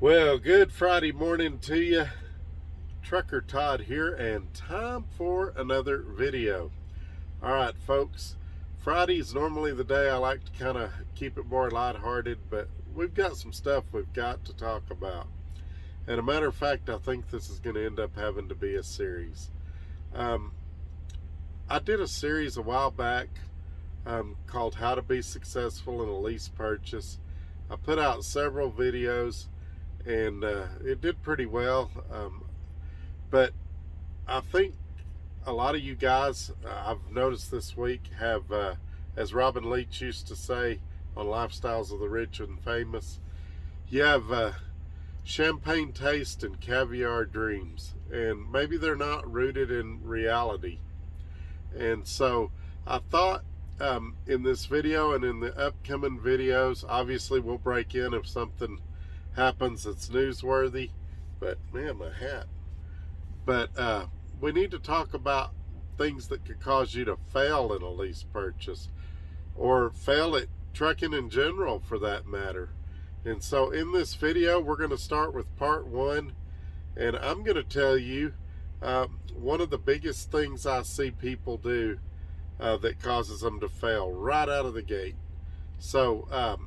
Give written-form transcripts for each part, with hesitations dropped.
Well, good Friday morning to you. Trucker Todd here, and time for another video. All right, folks. Friday's normally the day I like to kind of keep it more lighthearted, but we've got some stuff we've got to talk about. And a matter of fact, I think this is going to end up having to be a series. I did a series a while back called How to Be Successful in a Lease Purchase. I put out several videos, and it did pretty well. But I think a lot of you guys, I've noticed this week, have, as Robin Leach used to say on Lifestyles of the Rich and Famous, you have champagne taste and caviar dreams, and maybe they're not rooted in reality. And so I thought in this video and in the upcoming videos, obviously we'll break in if something happens that's newsworthy, but man, my hat. But we need to talk about things that could cause you to fail in a lease purchase, or fail at trucking in general for that matter. And so in this video, we're going to start with part one, and I'm going to tell you one of the biggest things I see people do that causes them to fail right out of the gate. So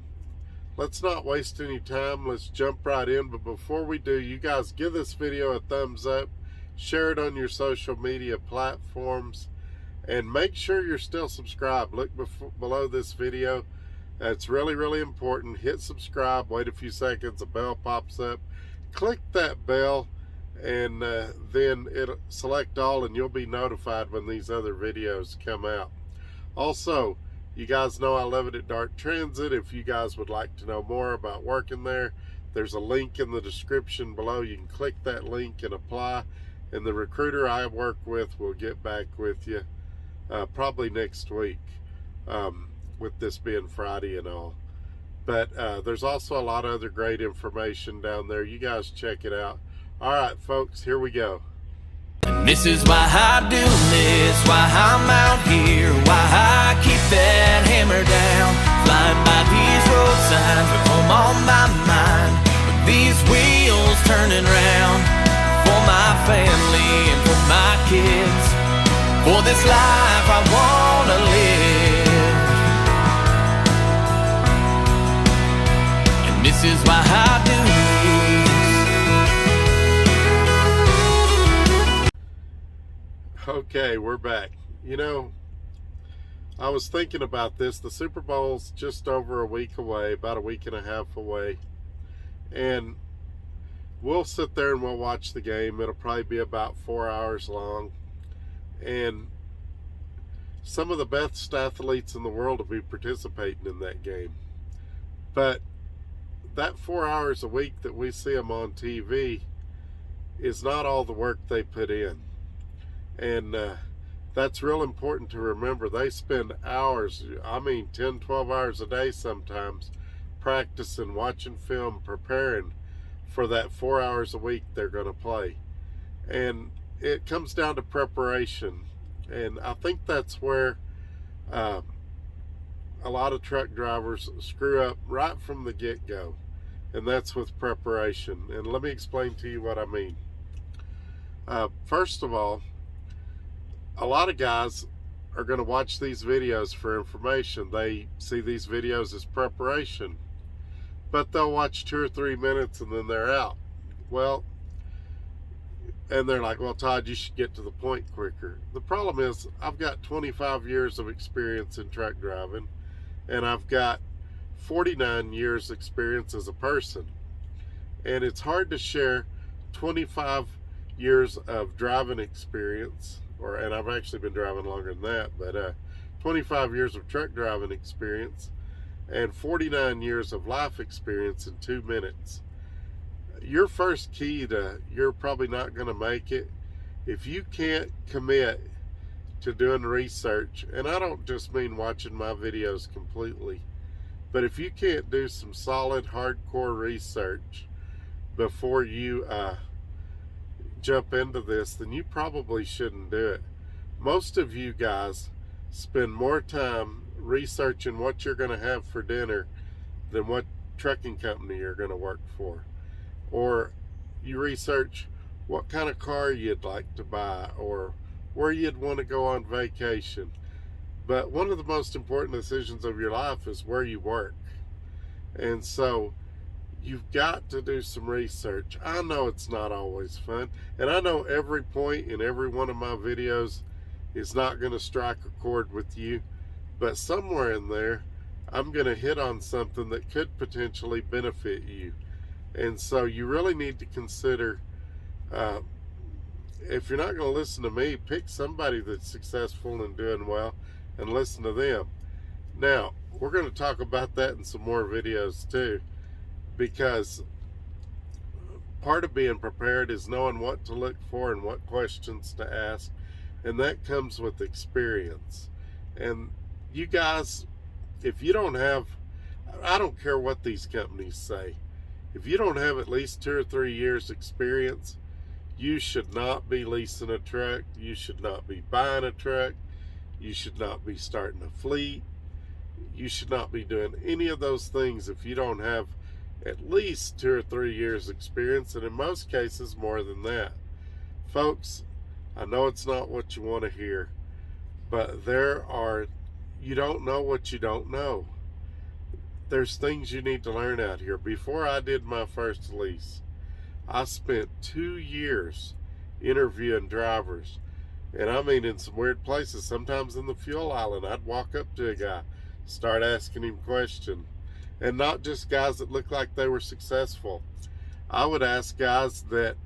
let's not waste any time. Let's jump right in. But before we do, you guys give this video a thumbs up, share it on your social media platforms, and make sure you're still subscribed. Look below this video. It's really, really important. Hit subscribe, wait a few seconds, a bell pops up. Click that bell, and then it'll select all, and you'll be notified when these other videos come out. Also, you guys know I love it at Dart Transit. If you guys would like to know more about working there, there's a link in the description below. You can click that link and apply, and the recruiter I work with will get back with you probably next week, with this being Friday and all. But there's also a lot of other great information down there. You guys check it out. All right, folks, here we go. And this is why I do this, why I'm out here, why I keep that hammer down, flying by these road signs with home on my mind, with these wheels turning round, for my family and for my kids, for this life I wanna live. And this is why I do this. Okay, we're back. You know, I was thinking about this. The Super Bowl's just over a week away, about a week and a half away. And we'll sit there and we'll watch the game. It'll probably be about 4 hours long. And some of the best athletes in the world will be participating in that game. But that 4 hours a week that we see them on TV is not all the work they put in. And that's real important to remember. They spend hours, I mean 10, 12 hours a day sometimes, practicing, watching film, preparing for that 4 hours a week they're going to play. And it comes down to preparation. And I think that's where a lot of truck drivers screw up right from the get-go. And that's with preparation. And let me explain to you what I mean. First of all, a lot of guys are going to watch these videos for information. They see these videos as preparation, but they'll watch 2 or 3 minutes and then they're out. Well, and they're like, well, Todd, you should get to the point quicker. The problem is I've got 25 years of experience in truck driving, and I've got 49 years experience as a person. And it's hard to share 25 years of driving experience, and I've actually been driving longer than that, but 25 years of truck driving experience and 49 years of life experience in 2 minutes. Your first key to, you're probably not going to make it if you can't commit to doing research. And I don't just mean watching my videos completely, but if you can't do some solid hardcore research before you jump into this, then you probably shouldn't do it. Most of you guys spend more time researching what you're going to have for dinner than what trucking company you're going to work for. or you research what kind of car you'd like to buy, or where you'd want to go on vacation. But one of the most important decisions of your life is where you work. And so you've got to do some research. I know it's not always fun, and I know every point in every one of my videos is not going to strike a chord with you, but somewhere in there I'm going to hit on something that could potentially benefit you. And so you really need to consider, if you're not going to listen to me, pick somebody that's successful and doing well and listen to them. Now, we're going to talk about that in some more videos too, because part of being prepared is knowing what to look for and what questions to ask, and that comes with experience. And you guys, if you don't have, I don't care what these companies say, if you don't have at least 2 or 3 years experience, you should not be leasing a truck, you should not be buying a truck, you should not be starting a fleet, you should not be doing any of those things if you don't have at least 2 or 3 years experience, and in most cases more than that. Folks, I know it's not what you want to hear, but you don't know what you don't know. There's things you need to learn out here. Before I did my first lease, I spent 2 years interviewing drivers, and I mean in some weird places. Sometimes in the fuel island, I'd walk up to a guy, start asking him questions. And not just guys that looked like they were successful. I would ask guys that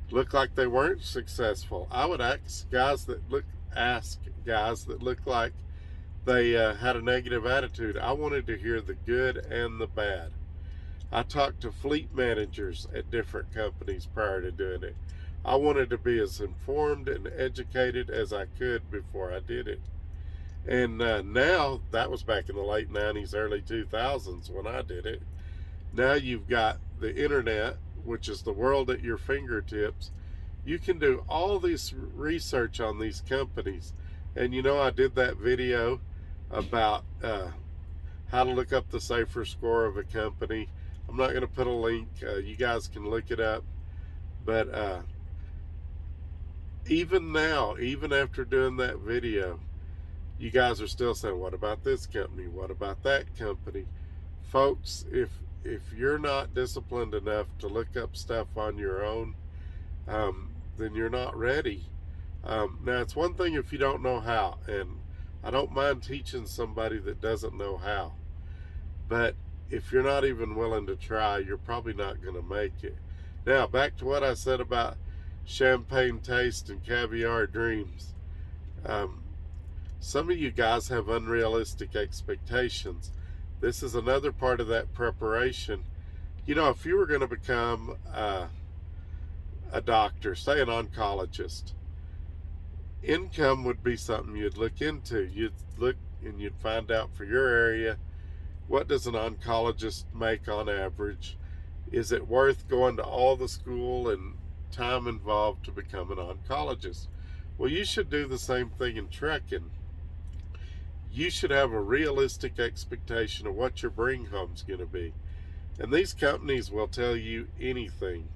looked like they weren't successful. I would ask guys that looked like they had a negative attitude. I wanted to hear the good and the bad. I talked to fleet managers at different companies prior to doing it. I wanted to be as informed and educated as I could before I did it. And now, that was back in the late 90s, early 2000s when I did it. Now you've got the internet, which is the world at your fingertips. You can do all this research on these companies. And you know, I did that video about how to look up the safer score of a company. I'm not going to put a link. You guys can look it up. But even now, even after doing that video, you guys are still saying, what about this company? What about that company? Folks, if you're not disciplined enough to look up stuff on your own, then you're not ready. Now, it's one thing if you don't know how, and I don't mind teaching somebody that doesn't know how. But if you're not even willing to try, you're probably not going to make it. Now, back to what I said about champagne taste and caviar dreams. Some of you guys have unrealistic expectations. This is another part of that preparation. You know, if you were going to become a doctor, say an oncologist, income would be something you'd look into. You'd look and you'd find out for your area, what does an oncologist make on average? Is it worth going to all the school and time involved to become an oncologist? Well, you should do the same thing in trucking. You should have a realistic expectation of what your bring home's going to be. And these companies will tell you anything.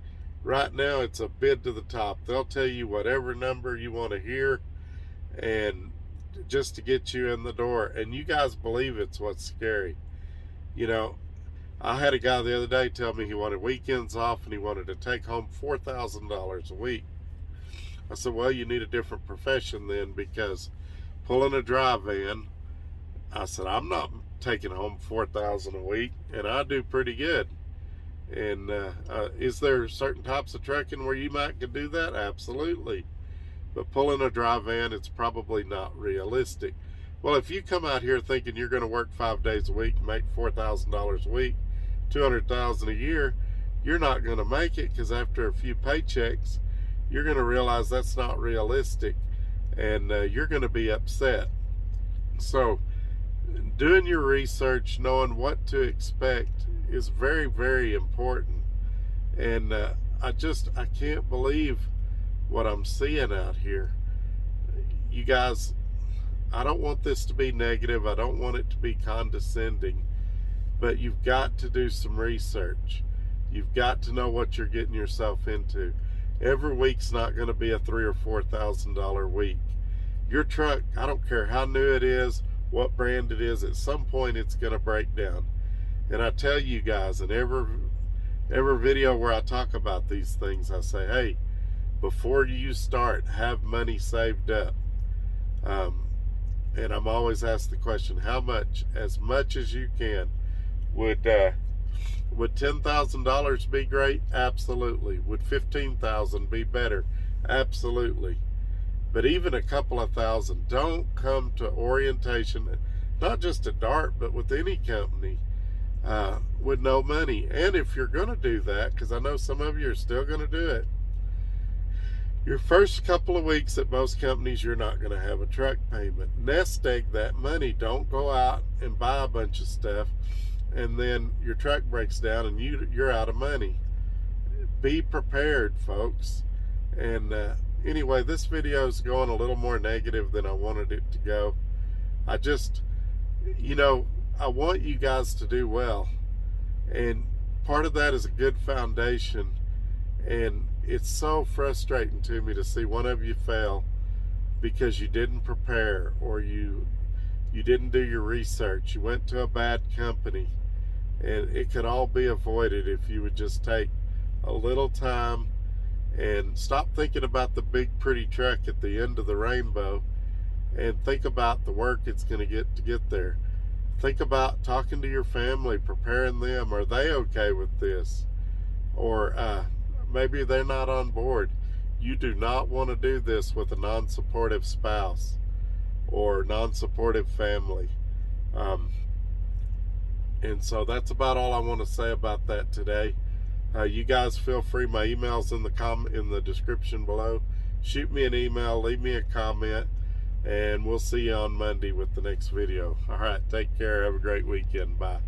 Right now, it's a bid to the top. They'll tell you whatever number you want to hear, and just to get you in the door. And you guys believe it's what's scary. You know, I had a guy the other day tell me he wanted weekends off and he wanted to take home $4,000 a week. I said, well, you need a different profession then, because pulling a dry van, I said, I'm not taking home $4,000 a week, and I do pretty good. And is there certain types of trucking where you might could do that? Absolutely. But pulling a dry van, it's probably not realistic. Well, if you come out here thinking you're going to work 5 days a week and make $4,000 a week, $200,000 a year, you're not going to make it, because after a few paychecks, you're going to realize that's not realistic, and you're going to be upset. So doing your research, knowing what to expect, is very, very important. And I can't believe what I'm seeing out here. You guys, I don't want this to be negative. I don't want it to be condescending, but you've got to do some research. You've got to know what you're getting yourself into. Every week's not going to be a $3,000 or $4,000 week. Your truck, I don't care how new it is, what brand it is, at some point it's going to break down. And I tell you guys, in every video where I talk about these things, I say, hey, before you start, have money saved up. And I'm always asked the question, how much? As much as you can. Would $10,000 be great? Absolutely. Would $15,000 be better? Absolutely. But even a couple of thousand, don't come to orientation, not just at DART, but with any company, with no money. And if you're going to do that, because I know some of you are still going to do it, your first couple of weeks at most companies, you're not going to have a truck payment. Nest egg that money. Don't go out and buy a bunch of stuff and then your truck breaks down and you're out of money. Be prepared, folks. And anyway, this video is going a little more negative than I wanted it to go. I just, I want you guys to do well. And part of that is a good foundation. And it's so frustrating to me to see one of you fail because you didn't prepare, or you didn't do your research. You went to a bad company, and it could all be avoided if you would just take a little time and stop thinking about the big pretty truck at the end of the rainbow and think about the work it's going to get there. Think about talking to your family, preparing them. Are they okay with this? Or maybe they're not on board. You do not want to do this with a non-supportive spouse or non-supportive family. And so that's about all I want to say about that today. You guys feel free. My email's in the description below. Shoot me an email, leave me a comment, and we'll see you on Monday with the next video. All right, take care. Have a great weekend. Bye.